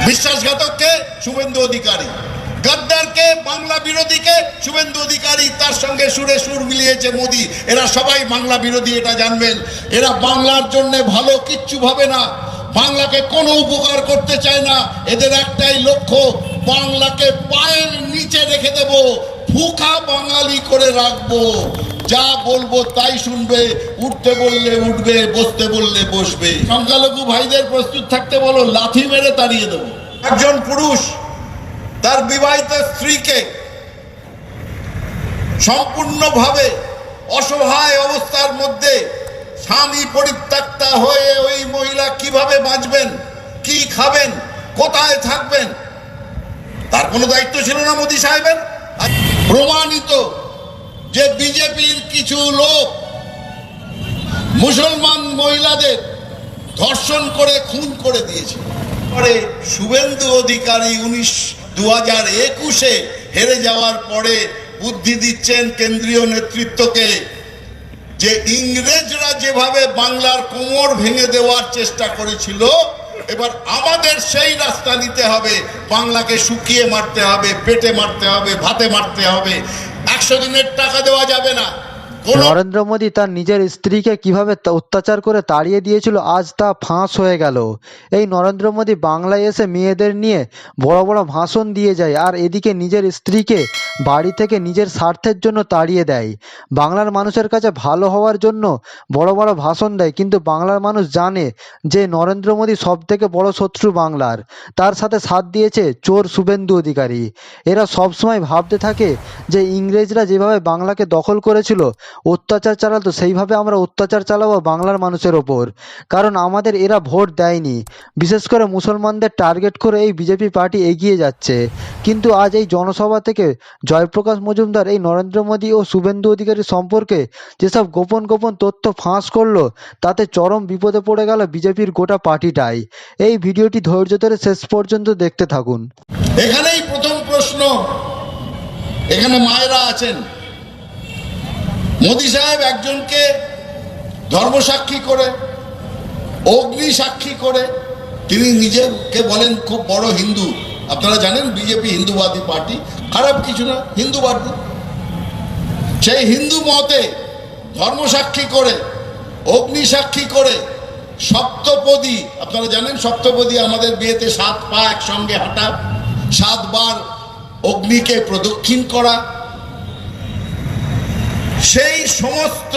বিশ্বাসঘাতককে শুভেন্দু অধিকারী, গদ্দারকে, বাংলা বিরোধীকে শুভেন্দু অধিকারী, তার সঙ্গে সুরে সুর মিলিয়েছে মোদি। এরা সবাই বাংলা বিরোধী, এটা জানবেন। এরা বাংলার জন্য ভালো কিচ্ছু ভাবে না, বাংলাকে কোনো উপকার করতে চায় না। এদের একটাই লক্ষ্য, বাংলাকে পায়ের নিচে রেখে দেব, ভুখা বাঙালি করে রাখবো। যা বলবো তাই শুনবে, উঠতে বললে উঠবে, বসতে বললে বসবে। সংখ্যালঘু ভাইদের প্রস্তুত থাকতে বলো, লাথি মেরে তাড়িয়ে দেবো। একজন পুরুষ তার বিবাহিত স্ত্রীকে সম্পূর্ণভাবে অসহায় অবস্থার মধ্যে, স্বামী পরিত্যক্তা হয়ে ওই মহিলা কিভাবে বাঁচবেন, কি খাবেন, কোথায় থাকবেন, তার কোনো দায়িত্ব ছিল না মোদী সাহেবের। প্রমাণিত যে বিজেপির কিছু লোক মুসলমান মহিলাদের ধর্ষণ করে খুন করে দিয়েছে। পরে শুভেন্দু অধিকারী 2021-এ হেরে যাওয়ার পরে বুদ্ধি দিচ্ছেন কেন্দ্রীয় নেতৃত্বকে যে ইংরেজরা যেভাবে বাংলার কোমর ভেঙে দেওয়ার চেষ্টা করেছিল, এবার আমাদের সেই রাস্তা নিতে হবে। বাংলাকে শুকিয়ে মারতে হবে, পেটে মারতে হবে, ভাতে মারতে হবে। 100 দিনের টাকা দেওয়া যাবে না। নরেন্দ্র মোদী তার নিজের স্ত্রীকে কিভাবে অত্যাচার করে তাড়িয়ে দিয়েছিল, আজ তা ফাঁস হয়ে গেল। এই নরেন্দ্র মোদী বাংলায় এসে মেয়েদের নিয়ে বড় বড় ভাষণ দিয়ে যায়, আর এদিকে নিজের স্ত্রীকে বাড়ি থেকে নিজের স্বার্থের জন্য তাড়িয়ে দেয়। বাংলার মানুষের কাছে ভালো হওয়ার জন্য বড় বড় ভাষণ দেয়, কিন্তু বাংলার মানুষ জানে যে নরেন্দ্র মোদী সব থেকে বড় শত্রু বাংলার। তার সাথে সাথ দিয়েছে চোর শুভেন্দু অধিকারী। এরা সবসময় ভাবতে থাকে যে ইংরেজরা যেভাবে বাংলাকে দখল করেছিল, অত্যাচার চালাতো, সেইভাবে আমরা অত্যাচার চালাবো বাংলার মানুষের ওপর। কারণ আমাদের এরা ভোট দেয়নি, বিশেষ করে মুসলমানদের টার্গেট করে এই বিজেপি পার্টি এগিয়ে যাচ্ছে। কিন্তু আজ এই জনসভা থেকে জয়প্রকাশ মজুমদার এই নরেন্দ্র মোদী ও শুভেন্দু অধিকারী সম্পর্কে যেসব গোপন গোপন তথ্য ফাঁস করলো, তাতে চরম বিপদে পড়ে গেল বিজেপির গোটা পার্টিটাই। এই ভিডিওটি ধৈর্য ধরে শেষ পর্যন্ত দেখতে থাকুন। এখানেই প্রথম প্রশ্ন, এখানে মায়েরা আছেন। মোদী সাহেব একজনকে ধর্মসাক্ষী করে, অগ্নি সাক্ষী করে, তিনি নিজেকে বলেন খুব বড় হিন্দু। আপনারা জানেন বিজেপি হিন্দুবাদী পার্টি, খারাপ কিছু না, হিন্দুবাদী। সেই হিন্দু মতে ধর্মসাক্ষী করে, অগ্নি সাক্ষী করে, সপ্তপদী, আপনারা জানেন সপ্তপদী আমাদের বিয়েতে 7 পা একসঙ্গে হাঁটা, 7 বার অগ্নিকে প্রদক্ষিণ করা, সেই সমস্ত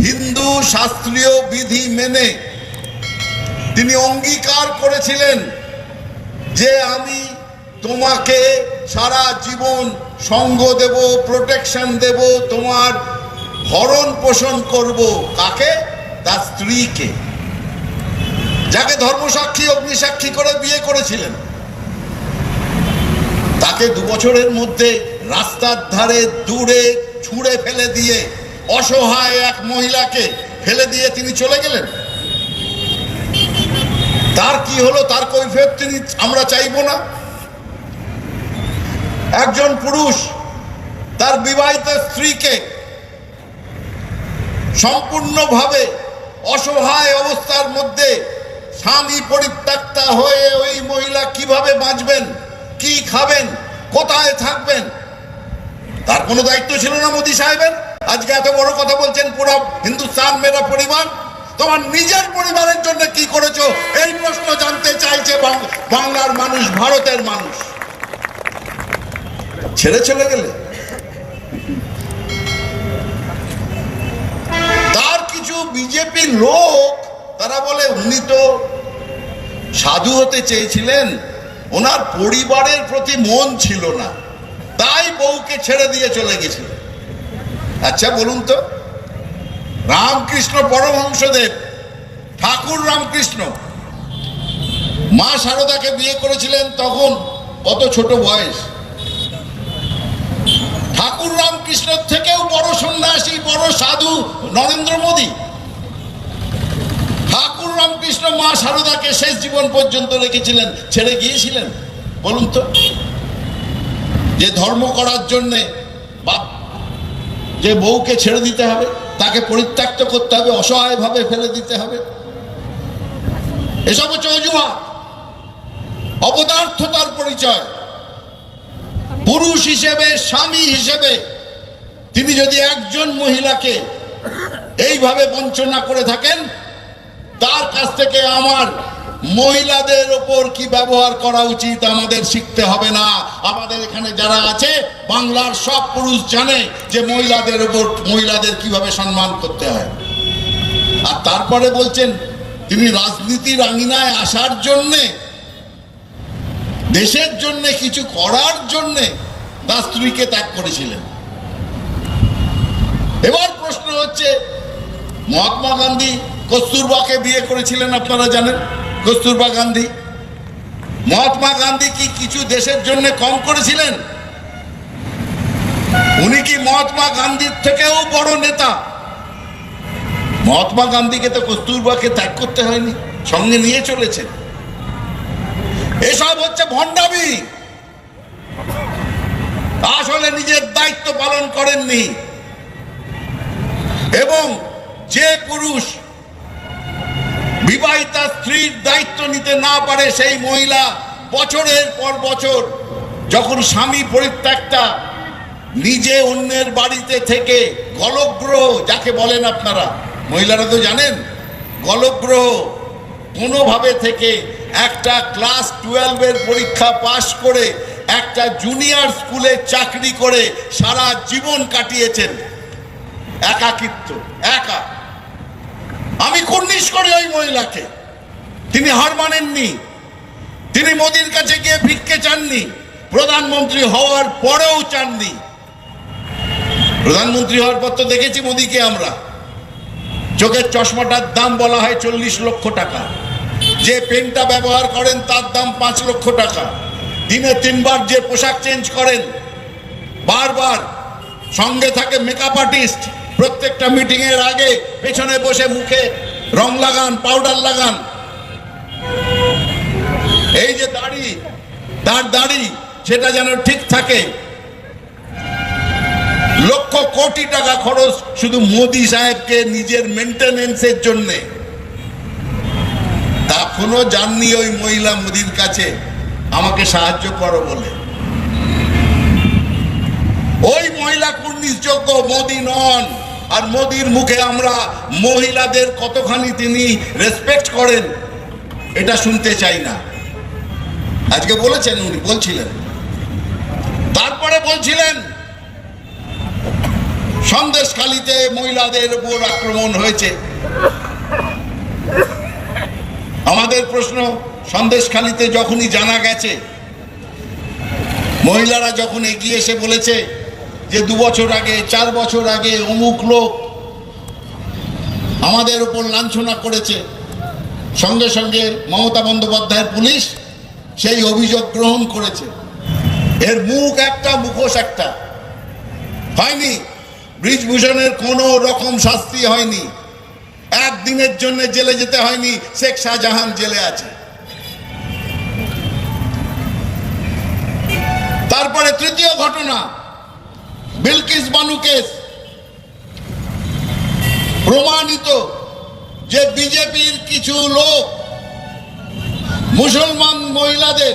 হিন্দু শাস্ত্রীয় বিধি মেনে তিনি অঙ্গীকার করেছিলেন যে আমি তোমাকে সারা জীবন সঙ্গ দেব, প্রোটেকশন দেব, তোমার ভরণ পোষণ করব। কাকে? তার স্ত্রীকে, যাকে ধর্মসাক্ষী অগ্নিসাক্ষী করে বিয়ে করেছিলেন। তাকে 2 বছরের মধ্যে রাস্তার ধারে দূরে ছুঁড়ে ফেলে দিয়ে, অসহায় এক মহিলাকে ফেলে দিয়ে তিনি চলে গেলেন। তার কি হলো, তার কৈফিয়ত তিনি আমরা চাইব না? একজন পুরুষ তার বিবাহিত স্ত্রীকে সম্পূর্ণভাবে অসহায় অবস্থার মধ্যে, স্বামী পরিত্যক্তা হয়ে ওই মহিলা কিভাবে বাঁচবেন, কি খাবেন, কোথায় থাকবেন, তার কোনো দায়িত্ব ছিল না মোদী সাহেবের। আজকে এত বড় কথা বলছেন, পুরো হিন্দুস্তান মেরা পরিবার। তোমার নিজের পরিবারের জন্য কি করেছো, এই প্রশ্ন জানতে চাইছে বাংলার মানুষ, ভারতের মানুষ। ছেড়ে চলে গেলে তার কিছু বিজেপি লোক তারা বলে উনি তো সাধু হতে চেয়েছিলেন, ওনার পরিবারের প্রতি মন ছিল না, তাই বউকে ছেড়ে দিয়ে চলে গেছিল। আচ্ছা বলুন তো, রামকৃষ্ণ পরমহংসদেব, ঠাকুর রামকৃষ্ণ মা শারদাকে বিয়ে করেছিলেন, তখন কত ছোট বয়স। ঠাকুর রামকৃষ্ণের থেকেও বড় সন্ন্যাসী, বড় সাধু নরেন্দ্র মোদী। ঠাকুর রামকৃষ্ণ মা শারদাকে শেষ জীবন পর্যন্ত রেখেছিলেন, ছেড়ে গিয়েছিলেন? বলুন তো, যে ধর্ম করার জন্যে বা যে বউকে ছেড়ে দিতে হবে, তাকে পরিত্যক্ত করতে হবে, অসহায়ভাবে ফেলে দিতে হবে, এসব হচ্ছে অজুহাত। অপদার্থতার পরিচয়। পুরুষ হিসেবে, স্বামী হিসেবে তিনি যদি একজন মহিলাকে এইভাবে বঞ্চনা করে থাকেন, তার কাছ থেকে আমার মহিলাদের ওপর কি ব্যবহার করা উচিত আমাদের শিখতে হবে না। আমাদের এখানে যারা আছে বাংলার সব পুরুষ জানে যে মহিলাদের ওপর, মহিলাদের কিভাবে সম্মান করতে হয়। আর তারপরে বলছেন তিনি রাজনীতির আঙিনায় আসার জন্যে, দেশের জন্য কিছু করার জন্যে তার স্ত্রীকে ত্যাগ করেছিলেন। এবার প্রশ্ন হচ্ছে, মহাত্মা গান্ধী কস্তুরবাকে বিয়ে করেছিলেন, আপনারা জানেন কস্তুরবা গান্ধী। মহাত্মা গান্ধী কি কিছু দেশের জন্য কম করেছিলেন? উনি কি মহাত্মা গান্ধীর থেকেও বড় নেতা? মহাত্মা গান্ধীকে তো কস্তুরবাকে ত্যাগ করতে হয়নি, সঙ্গে নিয়ে চলেছেন। এসব হচ্ছে ভণ্ডামি। আসলে নিজের দায়িত্ব পালন করেননি। এবং যে পুরুষ বিবাহিতা স্ত্রীর দায়িত্ব নিতে না পারে, সেই মহিলা বছরের পর বছর যখন স্বামী পরিত্যক্তা নিজে অন্যের বাড়িতে থেকে গলগ্রহ যাকে বলেন আপনারা, মহিলারা তো জানেন, গলগ্রহ কোনোভাবে থেকে একটা ক্লাস 12-এর পরীক্ষা পাশ করে একটা জুনিয়র স্কুলে চাকরি করে সারা জীবন কাটিয়েছেন একাকিত্ব, একা। আমি কুর্নিশ করি ওই মহিলাকে। তিনি হার মানেননি। তিনি মোদির কাছে গিয়ে ভিক্ষে চাননি, প্রধানমন্ত্রী হওয়ার পরেও চাননি। প্রধানমন্ত্রী হওয়ার পর তো দেখেছি মোদিকে আমরা, চোখের চশমাটার দাম বলা হয় 40 লক্ষ টাকা, যে পেনটা ব্যবহার করেন তার দাম 5 লক্ষ টাকা, দিনে 3 বার যে পোশাক চেঞ্জ করেন, বারবার সঙ্গে থাকে মেকআপ আর্টিস্ট, প্রত্যেকটা মিটিং এর আগে পেছনে বসে মুখে রং লাগান, পাউডার লাগান। এই যে দাড়ি, তার দাড়ি সেটা যেন ঠিক থাকে। লক্ষ কোটি টাকা খরচ শুধু মোদি সাহেবকে নিজের মেনটেনেন্সের জন্য। তখনও জাননি ওই মহিলা মোদির কাছে আমাকে সাহায্য করো বলে। ওই মহিলা কুর্নিশযোগ্য, মোদি নন। আর মোদির মুখে আমরা মহিলাদের কতখানি তিনি রেসপেক্ট করেন এটা শুনতে চাই না। আজকে বলেছেন, উনি বলছিলেন, তারপরে বলছিলেন সন্দেশখালীতে মহিলাদের উপর আক্রমণ হয়েছে। আমাদের প্রশ্ন, সন্দেশখালীতে যখনই জানা গেছে, মহিলারা যখন এগিয়ে এসে বলেছে যে 2 বছর আগে, 4 বছর আগে অমুক লোক আমাদের উপর লাঞ্ছনা করেছে, সঙ্গে সঙ্গে মমতা বন্দ্যোপাধ্যায়ের পুলিশ সেই অভিযোগ গ্রহণ করেছে। এর মুখ একটা, মুখোশ একটা। হয়নি, ব্রিজভূষণের কোন রকম শাস্তি হয়নি, একদিনের জন্য জেলে যেতে হয়নি, শেখ শাহজাহান জেলে আছে। তারপরে তৃতীয় ঘটনা, বিলকিস বানু কেস। প্রমাণিত যে বিজেপির কিছু লোক মুসলমান মহিলাদের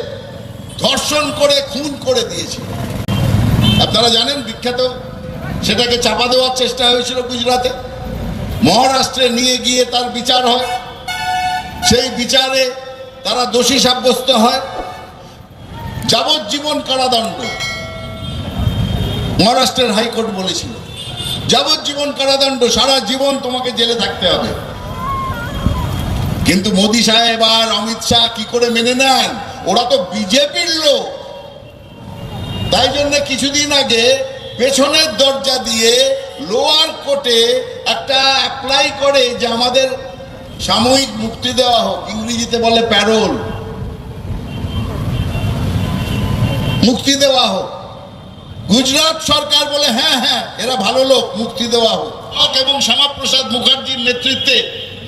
ধর্ষণ করে খুন করে দিয়েছে। আপনারা জানেন, বিখ্যাত, সেটাকে চাপা দেওয়ার চেষ্টা হয়েছিল গুজরাটে। মহারাষ্ট্রে নিয়ে গিয়ে তার বিচার হয়, সেই বিচারে তারা দোষী সাব্যস্ত হয়, যাবজ্জীবন কারাদণ্ড। মহারাষ্ট্রের হাইকোর্ট বলেছিল যাবজ্জীবন কারাদণ্ড, সারা জীবন তোমাকে জেলে থাকতে হবে। কিন্তু মোদি সাহেব আর অমিত শাহ কি করে মেনে নেন? ওরা তো বিজেপির লোক। তাই জন্য কিছুদিন আগে পেছনের দরজা দিয়ে লোয়ার কোর্টে একটা অ্যাপ্লাই করে যে আমাদের সাময়িক মুক্তি দেওয়া হোক, ইংরেজিতে বলে প্যারোল, মুক্তি দেওয়া হোক। গুজরাট সরকার বলে হ্যাঁ হ্যাঁ এরা ভালো লোক, মুক্তি দেওয়া হোক। এবং শ্যামাপ্রসাদ মুখার্জির নেতৃত্বে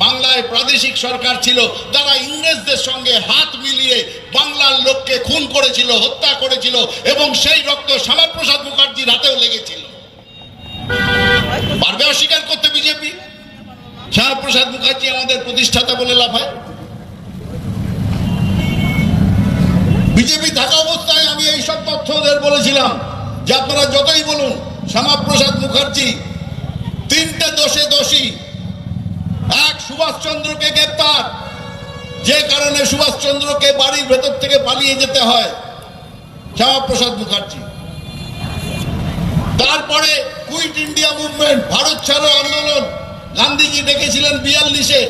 বাংলায় প্রাদেশিক সরকার ছিল, তারা ইংরেজদের সঙ্গে হাত মিলিয়ে বাংলার লোককে খুন করেছিল, হত্যা করেছিল, এবং সেই রক্ত শ্যামাপ্রসাদ মুখার্জির হাতেও লেগেছিল। পারবে অস্বীকার করতে বিজেপি? শ্যামাপ্রসাদ মুখার্জি আমাদের প্রতিষ্ঠাতা বলে লাফায়। বিজেপি থাকা অবস্থায় আমি এইসব তথ্য ওদের বলেছিলাম যে আপনারা যতই বলুন শ্যামাপ্রসাদ মুখার্জি 3টে দোষে দোষী। এক, সুভাষচন্দ্রকে গ্রেপ্তার, যে কারণে সুভাষচন্দ্রকে বাড়ির ভেতর থেকে পালিয়ে যেতে হয় শ্যামাপ্রসাদ মুখার্জি। তারপরে কুইট ইন্ডিয়া মুভমেন্ট, ভারত ছাড়ো আন্দোলন, গান্ধীজি ডেকেছিলেন 42-এ,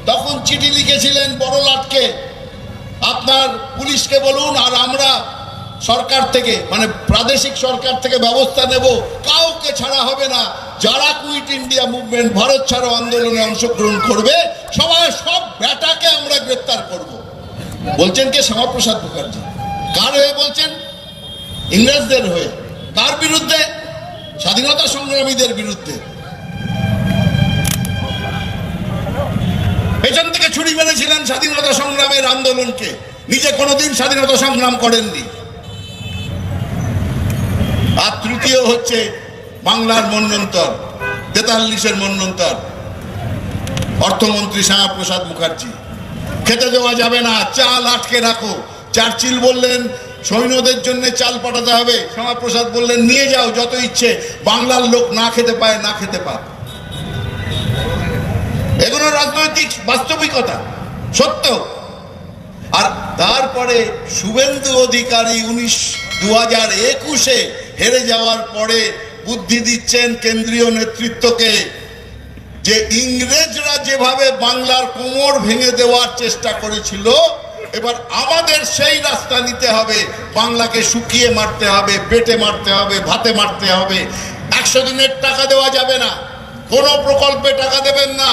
তখন চিঠি লিখেছিলেন বড়লাটকে, আপনার পুলিশকে বলুন আর আমরা সরকার থেকে মানে প্রাদেশিক সরকার থেকে ব্যবস্থা নেব, কাউকে ছাড়া হবে না, যারা কুইট ইন্ডিয়া মুভমেন্ট ভারত ছাড়ো আন্দোলনে অংশগ্রহণ করবে সব ব্যাটাকে আমরা গ্রেপ্তার করব। বলছেন কে? শ্যামাপ্রসাদ মুখার্জি। কার হয়ে বলছেন? ইংরেজদের হয়ে। কার বিরুদ্ধে? স্বাধীনতা সংগ্রামীদের বিরুদ্ধে। পেছন থেকে ছুরি মেরেছিলেন স্বাধীনতা সংগ্রামের আন্দোলনকে, নিজে কোনোদিন স্বাধীনতা সংগ্রাম করেননি। আর তৃতীয় হচ্ছে বাংলার মন্বন্তর, 43-এর মন্বন্তর, অর্থমন্ত্রী শ্যামাপ্রসাদ মুখার্জি। খেতে দেওয়া যাবে না, চাল আটকে রাখো। চার্চিল বললেন সৈন্যদের জন্য চাল পাঠাতে হবে, শ্যামাপ্রসাদ বললেন নিয়ে যাও যত ইচ্ছে, বাংলার লোক না খেতে পায় না খেতে পাক। এগুলো রাজনৈতিক বাস্তবিকতা, সত্য। আর তারপরে শুভেন্দু অধিকারী 2021-এ হেরে যাওয়ার পরে বুদ্ধি দিচ্ছেন কেন্দ্রীয় নেতৃত্বকে যে ইংরেজরা যেভাবে বাংলার কোমর ভেঙে দেওয়ার চেষ্টা করেছিল, এবার আমাদের সেই রাস্তা নিতে হবে, বাংলাকে শুকিয়ে মারতে হবে, পেটে মারতে হবে, ভাতে মারতে হবে। 100 দিনের টাকা দেওয়া যাবে না, কোনো প্রকল্পে টাকা দেবেন না,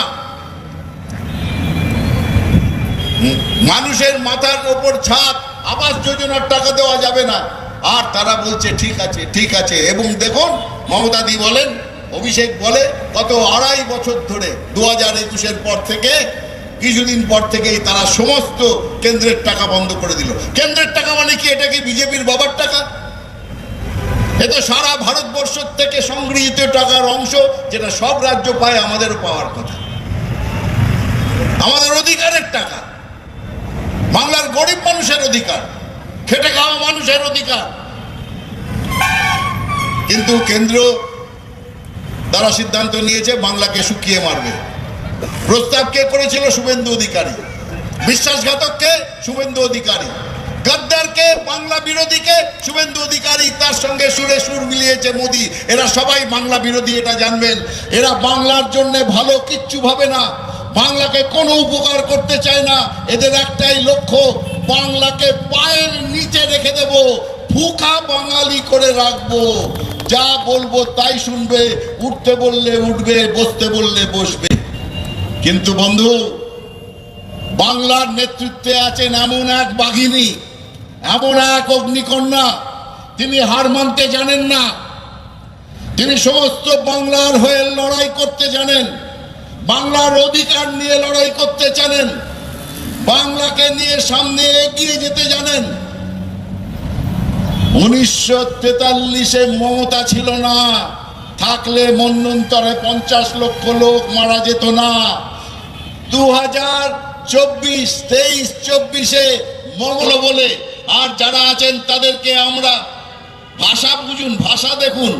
মানুষের মাথার ওপর ছাদ, আবাস যোজনার টাকা দেওয়া যাবে না। আর তারা বলছে ঠিক আছে ঠিক আছে। এবং দেখুন মমতাদি বলেন, অভিষেক বলে গত 2.5 বছর ধরে 2021-এর পর থেকে কিছুদিন পর থেকেই তারা সমস্ত কেন্দ্রের টাকা বন্ধ করে দিল। কেন্দ্রের টাকা মানে কি? এটা কি বিজেপির বাবার টাকা? এ তো সারা ভারতবর্ষ থেকে সংগৃহীত টাকার অংশ, যেটা সব রাজ্য পায়, আমাদেরও পাওয়ার কথা, আমাদের অধিকারের টাকা, বাংলার গরিব মানুষের অধিকার, খেটে খাওয়া মানুষের অধিকার। কিন্তু কেন্দ্র তারা সিদ্ধান্ত নিয়েছে বাংলাকে শুকিয়ে মারবে। প্রস্তাব কে করেছিল? শুভেন্দু অধিকারী। বিশ্বাসঘাতককে? শুভেন্দু অধিকারী। গদ্দারকে, বাংলা বিরোধীকে শুভেন্দু অধিকারী, তার সঙ্গে সুরে সুর মিলিয়েছে মোদি। এরা সবাই বাংলা বিরোধী, এটা জানবেন। এরা বাংলার জন্য ভালো কিচ্ছু ভাবে না, বাংলাকে কোনো উপকার করতে চায় না। এদের একটাই লক্ষ্য, বাংলাকে পায়ের নিচে রেখে দেব, ফুকা বাঙালি করে রাখবো, যা বলবো তাই শুনবে, উঠতে বললে উঠবে, বসতে বললে বসবে। কিন্তু বন্ধু, বাংলার নেতৃত্বে আছেন এমন এক বাঘিনী, এমন এক অগ্নিকন্যা, তিনি হার মানতে জানেন না। তিনি সমস্ত বাংলার হয়ে লড়াই করতে জানেন, বাংলার অধিকার নিয়ে লড়াই করতে জানেন, বাংলাকে নিয়ে সামনে এগিয়ে যেতে জানেন। 1943-এ মমতা ছিল না, থাকলে মন্বন্তরে 50 লক্ষ লোক মারা যেত না। 2023-24-এ মঙ্গল বলে আর যারা আছেন তাদেরকে আমরা, ভাষা বুঝুন, ভাষা দেখুন,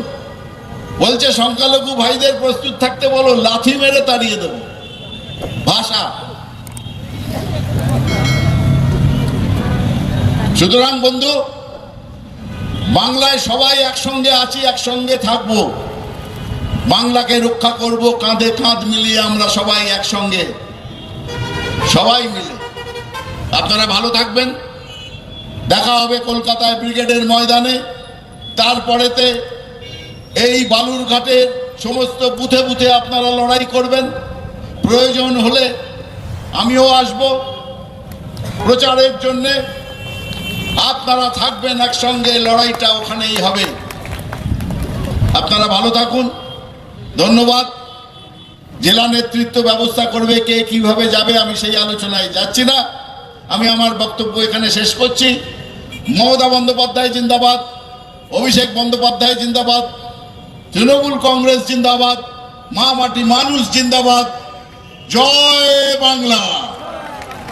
বলছে সংখ্যালঘু ভাইদের প্রস্তুত থাকতে বলো, লাথি মেরে তাড়িয়ে দেব। ভাষা। সুতরাং বন্ধু, বাংলায় সবাই একসঙ্গে আছি, একসঙ্গে থাকবো, বাংলাকে রক্ষা করব, কাঁধে কাঁধ মিলিয়ে আমরা সবাই একসঙ্গে, সবাই মিলে। আপনারা ভালো থাকবেন। দেখা হবে কলকাতায় ব্রিগেডের ময়দানে, তারপরেতে এই বালুরঘাটের সমস্ত বুথে বুথে আপনারা লড়াই করবেন। প্রয়োজন হলে আমিও আসব প্রচারের জন্যে, আপনারা থাকবেন একসঙ্গে, লড়াইটা ওখানেই হবে। আপনারা ভালো থাকুন, ধন্যবাদ। জেলা নেতৃত্ব ব্যবস্থা করবে, কে কিভাবে যাবে, আমি সেই আলোচনায় যাচ্ছি না। আমি আমার বক্তব্য এখানে শেষ করছি। মমতা বন্দ্যোপাধ্যায় জিন্দাবাদ, অভিষেক বন্দ্যোপাধ্যায় জিন্দাবাদ, তৃণমূল কংগ্রেস জিন্দাবাদ, মা মাটি মানুষ জিন্দাবাদ। জয় বাংলা।